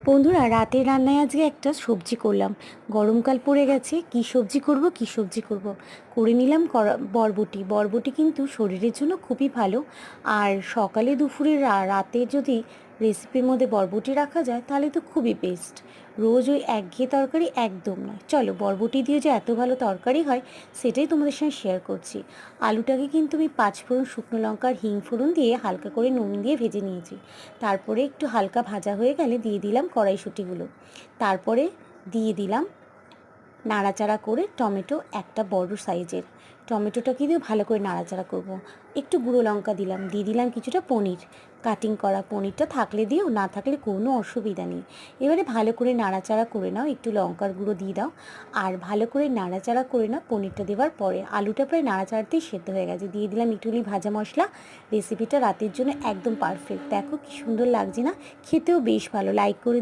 বন্ধুরা, রাতের রান্নায় আজকে একটা সবজি করলাম। গরমকাল পড়ে গেছে, কি সবজি করব করে নিলাম বরবটি। বরবটি কিন্তু শরীরের জন্য খুবই ভালো। আর সকালে দুপুরে রাতে যদি রেসিপির মধ্যে বরবটি রাখা যায় তাহলে তো খুবই বেস্ট। রোজ ওই একঘেয়ে তরকারি একদম নয়। চলো, বরবটি দিয়ে যে এত ভালো তরকারি হয় সেটাই তোমাদের সঙ্গে শেয়ার করছি। আলুটাকে কিন্তু আমি 5 ফোড়ন, শুকনো লঙ্কা আর হিং ফোড়ন দিয়ে হালকা করে নুন দিয়ে ভেজে নিয়েছি। তারপরে একটু হালকা ভাজা হয়ে গেলে দিয়ে দিলাম কড়াইশুঁটিগুলো। তারপরে দিয়ে দিলাম নাড়াচাড়া করে টমেটো, একটা বড় সাইজের টমেটোটাকে দিয়ে ভালো করে নাড়াচাড়া করব। একটু গুঁড়ো লঙ্কা দিলাম, দিয়ে দিলাম কিছুটা পনির, কাটিং করা। পনিরটা থাকলে দিও, না থাকলে কোনো অসুবিধা নেই। এবারে ভালো করে নাড়াচাড়া করে নাও, একটু লঙ্কার গুঁড়ো দিয়ে দাও আর ভালো করে নাড়াচাড়া করে নাও। পনিরটা দেওয়ার পরে আলুটা প্রায় নাড়াচাড়াতেই সেদ্ধ হয়ে গেছে, দিয়ে দিলাম একটুলি ভাজা মশলা। রেসিপিটা রাতের জন্য একদম পারফেক্ট। দেখো কি সুন্দর লাগছে না? খেতেও বেশ ভালো। লাইক করে